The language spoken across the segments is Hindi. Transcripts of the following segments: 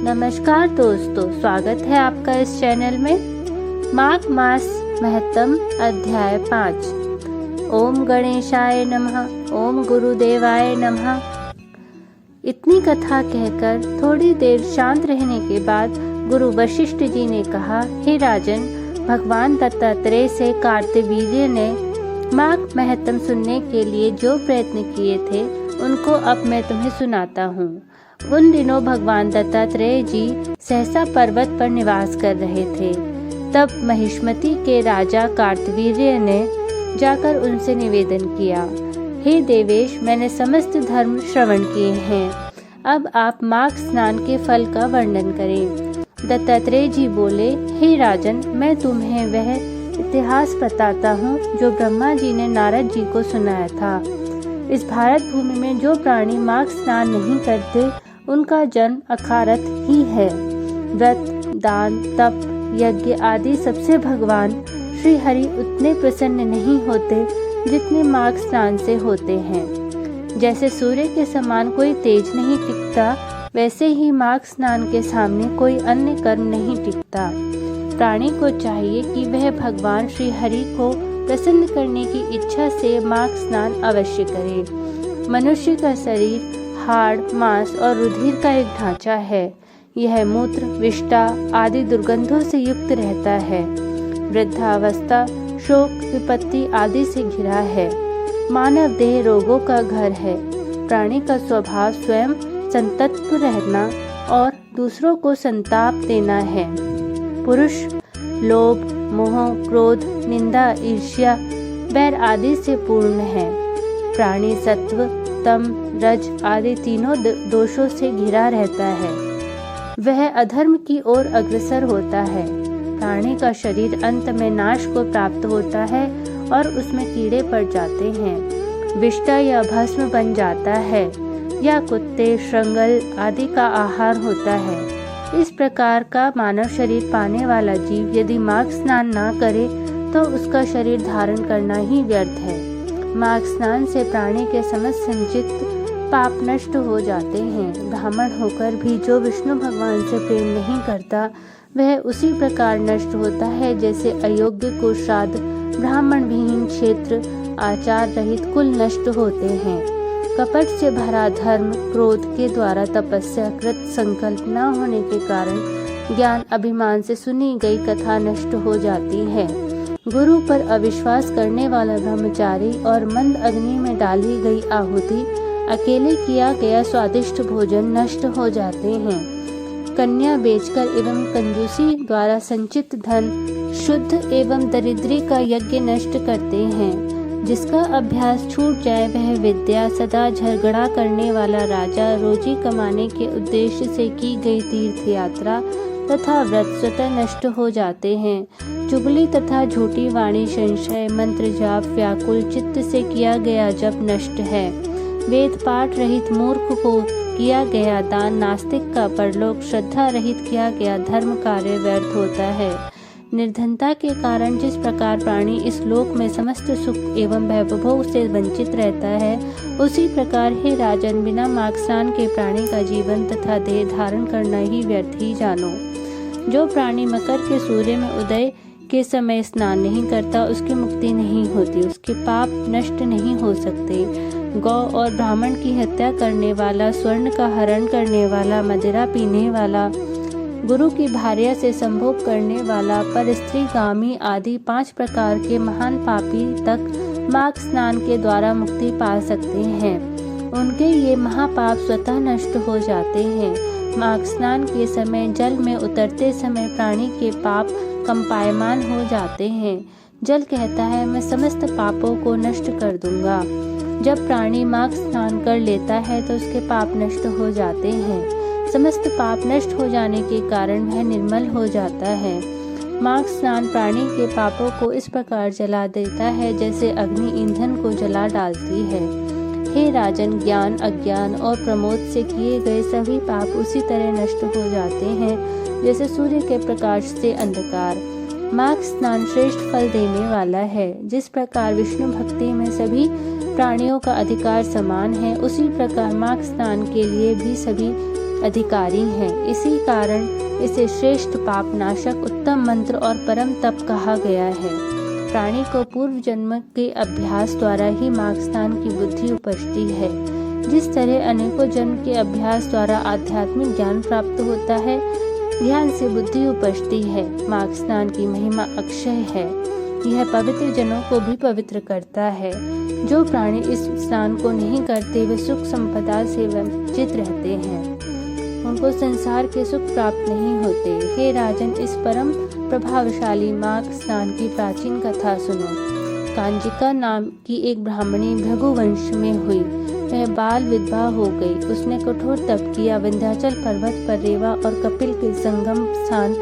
नमस्कार दोस्तों, स्वागत है आपका इस चैनल में। माघ मास महत्तम अध्याय 5। ओम गणेशाय नमः, ओम गुरुदेवाय नमः। इतनी कथा कहकर थोड़ी देर शांत रहने के बाद गुरु वशिष्ठ जी ने कहा, हे राजन, भगवान दत्तात्रेय से कार्तवीर्य ने माघ महत्तम सुनने के लिए जो प्रयत्न किए थे उनको अब मैं तुम्हें सुनाता हूँ। उन दिनों भगवान दत्तात्रेय जी सहसा पर्वत पर निवास कर रहे थे। तब महिष्मति के राजा कार्तवीर्य ने जाकर उनसे निवेदन किया, हे देवेश, मैंने समस्त धर्म श्रवण किए हैं, अब आप माघ स्नान के फल का वर्णन करें। दत्तात्रेय जी बोले, हे राजन, मैं तुम्हें वह इतिहास बताता हूँ जो ब्रह्मा जी ने नारद जी को सुनाया था। इस भारत भूमि में जो प्राणी माघ स्नान नहीं करते उनका जन्म अखारत ही है। व्रत, दान, तप, यज्ञ आदि सबसे भगवान श्री हरि उतने प्रसन्न नहीं होते जितने माघ स्नान से होते हैं। जैसे सूर्य के समान कोई तेज नहीं टिकता, वैसे ही माघ स्नान के सामने कोई अन्य कर्म नहीं टिकता। प्राणी को चाहिए कि वह भगवान श्री हरि को प्रसन्न करने की इच्छा से माघ स्नान अवश्य करे। मनुष्य का शरीर हाड़, मांस और रुधिर का एक ढांचा है। यह मूत्र, विष्ठा आदि दुर्गंधों से युक्त रहता है। वृद्धावस्था, शोक, विपत्ति आदि से घिरा है। मानव देह रोगों का घर है। प्राणी का स्वभाव स्वयं संतप्त रहना और दूसरों को संताप देना है। पुरुष लोभ, मोह, क्रोध, निंदा, ईर्ष्या, बैर आदि से पूर्ण है। प्राणी सत्व, तम, रज आदि तीनों दोषों से घिरा रहता है। वह अधर्म की ओर अग्रसर होता है। प्राणी का शरीर अंत में नाश को प्राप्त होता है और उसमें कीड़े पड़ जाते हैं। विष्ठा या भस्म बन जाता है या कुत्ते, श्रृंगल आदि का आहार होता है। इस प्रकार का मानव शरीर पाने वाला जीव यदि माघ स्नान ना करे तो उसका शरीर धारण करना ही व्यर्थ है। माघ स्नान से प्राणी के समस्त संचित पाप नष्ट हो जाते हैं। ब्राह्मण होकर भी जो विष्णु भगवान से प्रेम नहीं करता वह उसी प्रकार नष्ट होता है जैसे अयोग्य को श्राद्ध, ब्राह्मण विहीन क्षेत्र, आचार रहित कुल नष्ट होते हैं। कपट से भरा धर्म, क्रोध के द्वारा तपस्या कृत संकल्प न होने के कारण ज्ञान अभिमान से सुनी गई कथा नष्ट हो जाती है। गुरु पर अविश्वास करने वाला ब्रह्मचारी और मंद अग्नि में डाली गई आहुति, अकेले किया गया स्वादिष्ट भोजन नष्ट हो जाते हैं। कन्या बेचकर एवं कंजूसी द्वारा संचित धन शुद्ध एवं दरिद्री का यज्ञ नष्ट करते हैं। जिसका अभ्यास छूट जाए वह विद्या, सदा झगड़ा करने वाला राजा, रोजी कमाने के उद्देश्य से की गई तीर्थ यात्रा तथा व्रत स्वतः नष्ट हो जाते हैं। चुगली तथा झूठी वाणी, संशय, मंत्र जाप, व्याकुल चित्त से किया गया जप नष्ट है। वेद पाठ रहित मूर्ख को किया गया दान नास्तिक का परलोक, श्रद्धा रहित किया गया धर्म कार्य व्यर्थ होता है। निर्धनता के कारण जिस प्रकार प्राणी इस लोक में समस्त सुख एवं वैभव से वंचित रहता है, उसी प्रकार हे राजन, बिना माघ स्नान के प्राणी का जीवन तथा देह धारण करना ही व्यर्थ ही जानो। जो प्राणी मकर के सूर्य में उदय के समय स्नान नहीं करता उसकी मुक्ति नहीं होती, उसके पाप नष्ट नहीं हो सकते। गौ और ब्राह्मण की हत्या करने वाला, स्वर्ण का हरण करने वाला, मदिरा पीने वाला, गुरु की भार्या से संभोग करने वाला, पर स्त्रीगामी आदि 5 प्रकार के महान पापी तक माघ स्नान के द्वारा मुक्ति पा सकते हैं। उनके ये महापाप स्वतः नष्ट हो जाते हैं। माघ स्नान के समय जल में उतरते समय प्राणी के पाप कंपायमान हो जाते हैं। जल कहता है, मैं समस्त पापों को नष्ट कर दूंगा। जब प्राणी माघ स्नान कर लेता है तो उसके पाप नष्ट हो जाते हैं। समस्त पाप नष्ट हो जाने के कारण वह निर्मल हो जाता है। माघ स्नान प्राणी के पापों को इस प्रकार जला देता है जैसे अग्नि ईंधन को जला डालती है। हे राजन, ज्ञान, अज्ञान और प्रमोद से किए गए सभी पाप उसी तरह नष्ट हो जाते हैं जैसे सूर्य के प्रकाश से अंधकार। माघ स्नान श्रेष्ठ फल देने वाला है। जिस प्रकार विष्णु भक्ति में सभी प्राणियों का अधिकार समान है, उसी प्रकार माघ स्नान के लिए भी सभी अधिकारी हैं। इसी कारण इसे श्रेष्ठ पाप नाशक, उत्तम मंत्र और परम तप कहा गया है। प्राणी को पूर्व जन्म के अभ्यास द्वारा ही माघ स्नान की बुद्धि उपजती है। जिस तरह अनेकों जन्म के अभ्यास द्वारा आध्यात्मिक ज्ञान प्राप्त होता है, ध्यान से बुद्धि उपजती है। माघ स्नान की महिमा अक्षय है। यह पवित्र जनों को भी पवित्र करता है। जो प्राणी इस स्नान को नहीं करते वे सुख संपदा से वंचित रहते हैं। उनको संसार के सुख प्राप्त नहीं होते। हे राजन, इस परम प्रभावशाली माघ स्नान की प्राचीन कथा सुनो। कांजिका नाम की एक ब्राह्मणी भृगु वंश में हुई। वह बाल विधवा हो गई। उसने कठोर तप किया। विंध्याचल पर्वत पर रेवा और कपिल के संगम स्थान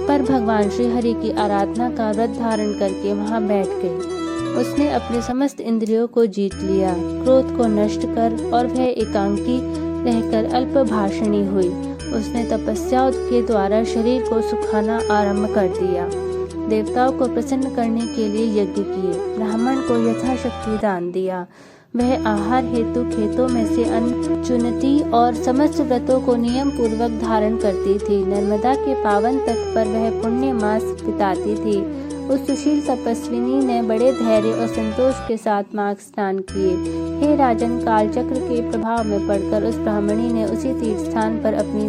पर भगवान श्री हरि की आराधना का व्रत धारण करके वहां बैठ गई। उसने अपने समस्त इंद्रियों को जीत लिया, क्रोध को नष्ट कर, और वह एकांकी रहकर अल्प भाषणी हुई। उसने तपस्या के द्वारा शरीर को सुखाना आरंभ कर दिया। देवताओं को प्रसन्न करने के लिए यज्ञ किए। ब्राह्मण को यथाशक्ति दान दिया। वह आहार हेतु खेतों में से अन्न चुनती और समस्त व्रतों को नियम पूर्वक धारण करती थी। नर्मदा के पावन तट पर वह पुण्य मास बिताती थी। उस सुशील तपस्विनी ने बड़े धैर्य और संतोष के साथ माघ स्नान किए। हे राजन, कालचक्र के प्रभाव में पड़कर उस ब्राह्मणी ने उसी तीर्थ स्थान पर अपनी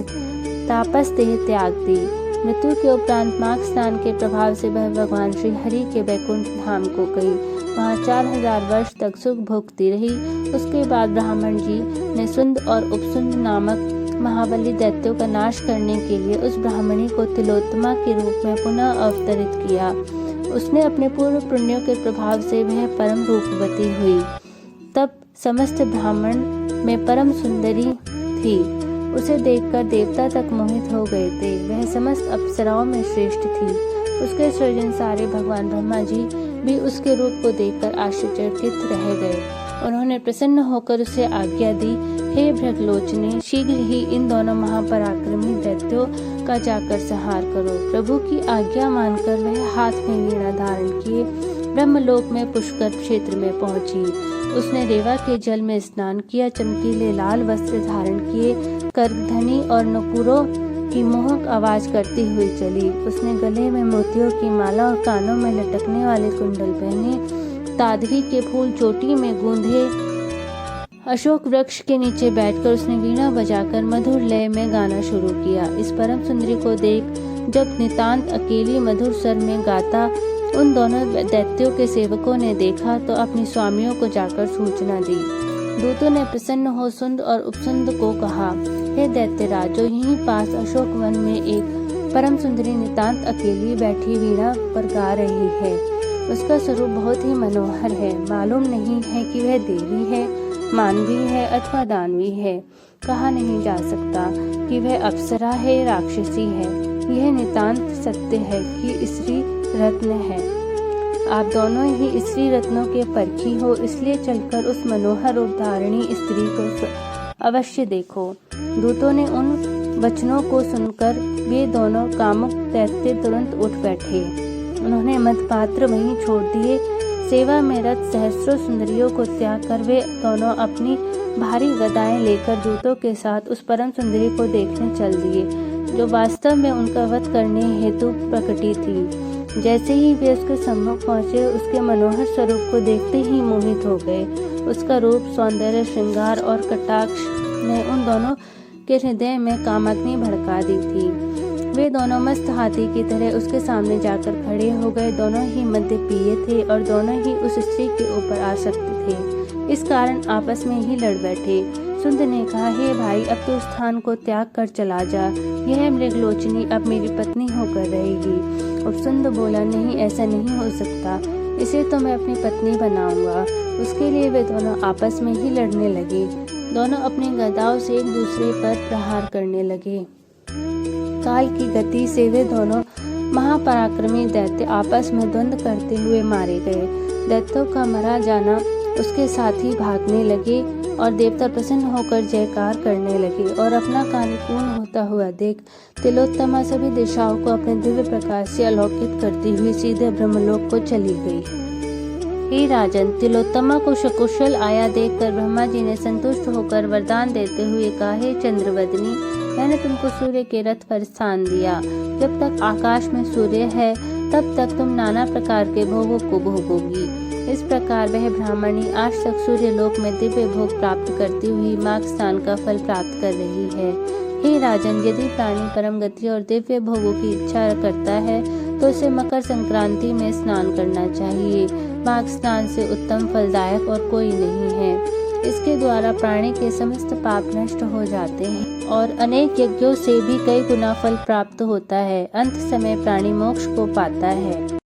तापस देह त्याग दी। मृत्यु के उपरांत माघ स्नान के प्रभाव से वह भगवान श्री हरि के वैकुंठ धाम को गई। वहाँ 4000 वर्ष तक सुख भोगती रही। उसके बाद ब्राह्मण जी ने सुंद और उपसुंद नामक महाबली दैत्यों का नाश करने के लिए उस ब्राह्मणी को तिलोत्तमा के रूप में पुनः अवतरित किया। उसने अपने पूर्व पुण्यों के प्रभाव से वह परम रूपवती हुई। तब समस्त ब्राह्मण में परम सुंदरी थी। उसे देखकर देवता तक मोहित हो गए थे। वह समस्त अप्सराओं में श्रेष्ठ थी। उसके सृजन सारे भगवान ब्रह्मा जी भी उसके रूप को देखकर आश्चर्यचकित रह गए। उन्होंने प्रसन्न होकर उसे आज्ञा दी, हे भृगलोचने, शीघ्र ही इन दोनों महापराक्रमी दैत्यों का जाकर संहार करो। प्रभु की आज्ञा मानकर वह हाथ में वीणा धारण किए ब्रह्मलोक में पुष्कर क्षेत्र में पहुंची। उसने रेवा के जल में स्नान किया, चमकीले लाल वस्त्र धारण किए, करधनी और नुपुरों की मोहक आवाज करती हुई चली। उसने गले में मोतियों की माला और कानों में लटकने वाले कुंडल पहने, तादवी के फूल चोटी में गूंधे अशोक वृक्ष के नीचे बैठकर उसने वीणा बजाकर मधुर लय में गाना शुरू किया। इस परम सुंदरी को देख जब नितांत अकेली मधुर स्वर में गाता उन दोनों दैत्यों के सेवकों ने देखा तो अपनी स्वामियों को जाकर सूचना दी। दूतों ने प्रसन्न हो सुंद और उपसुंद को कहा, हे दैत्यराजो, यहीं पास अशोक वन में एक परम सुंदरी नितांत अकेली बैठी वीणा पर गा रही है। उसका स्वरूप बहुत ही मनोहर है। मालूम नहीं है कि वह देवी है, मानवी है अथवा दानवी है। कहा नहीं जा सकता कि वह अप्सरा है, राक्षसी है। यह नितांत सत्य है कि स्त्री रत्न है। आप दोनों ही स्त्री रत्नों के परखी हो, इसलिए चलकर उस मनोहर रूप धारिणी स्त्री को अवश्य देखो। दूतों ने उन वचनों को सुनकर वे दोनों कामुक दैत्य तुरंत उठ बैठे। उन्होंने मदपात्र वहीं छोड़ दिए। सेवा में रत सहस्रों सुंदरियों को त्याग कर वे दोनों अपनी भारी गदाएं लेकर दूतों के साथ उस परम सुंदरी को देखने चल दिए, जो वास्तव में उनका वध करने हेतु प्रकटी थी। जैसे ही वे उसके सम्मुख पहुंचे, उसके मनोहर स्वरूप को देखते ही मोहित हो गए। उसका रूप, सौंदर्य, श्रृंगार और कटाक्ष ने उन दोनों के हृदय में कामाग्नि भड़का दी थी। वे दोनों मस्त हाथी की तरह उसके सामने जाकर खड़े हो गए। दोनों ही मद्य पिए थे और दोनों ही उस स्त्री के ऊपर आसक्त थे। इस कारण आपस में ही लड़ बैठे। सुंद ने कहा, हे भाई, अब तो स्थान को त्याग कर चला जा। यह मृगलोचनी अब मेरी पत्नी होकर रहेगी। उपसुंद बोला, नहीं, ऐसा नहीं हो सकता। इसे तो मैं अपनी पत्नी बनाऊंगा। उसके लिए वे दोनों आपस में ही लड़ने लगे। दोनों अपनी गदाओं से एक दूसरे पर प्रहार करने लगे। काल की गति से वे दोनों महापराक्रमी दैत्य आपस में द्वंद्व करते हुए मारे गए। दैत्यों का मरा जाना उसके साथ ही भागने लगे और देवता प्रसन्न होकर जयकार करने लगे और अपना कार्य पूर्ण होता हुआ देख तिलोत्तमा सभी दिशाओं को अपने दिव्य प्रकाश से अलौकित करती हुई सीधे ब्रह्मलोक को चली गई। हे राजन, तिलोत्तमा को सकुशल आया देखकर ब्रह्मा जी ने संतुष्ट होकर वरदान देते हुए कहा, हे चंद्रवदनी, मैंने तुमको सूर्य के रथ पर स्थान दिया। जब तक आकाश में सूर्य है तब तक तुम नाना प्रकार के भोगों को भोगोगी। इस प्रकार वह ब्राह्मणी आज तक सूर्य लोक में दिव्य भोग प्राप्त करती हुई माघ स्नान का फल प्राप्त कर रही है। हे राजन, यदि प्राणी परम गति और दिव्य भोगों की इच्छा करता है तो उसे मकर संक्रांति में स्नान करना चाहिए। माघ स्नान से उत्तम फलदायक और कोई नहीं है। इसके द्वारा प्राणी के समस्त पाप नष्ट हो जाते हैं और अनेक यज्ञों से भी कई गुना फल प्राप्त होता है। अंत समय प्राणी मोक्ष को पाता है।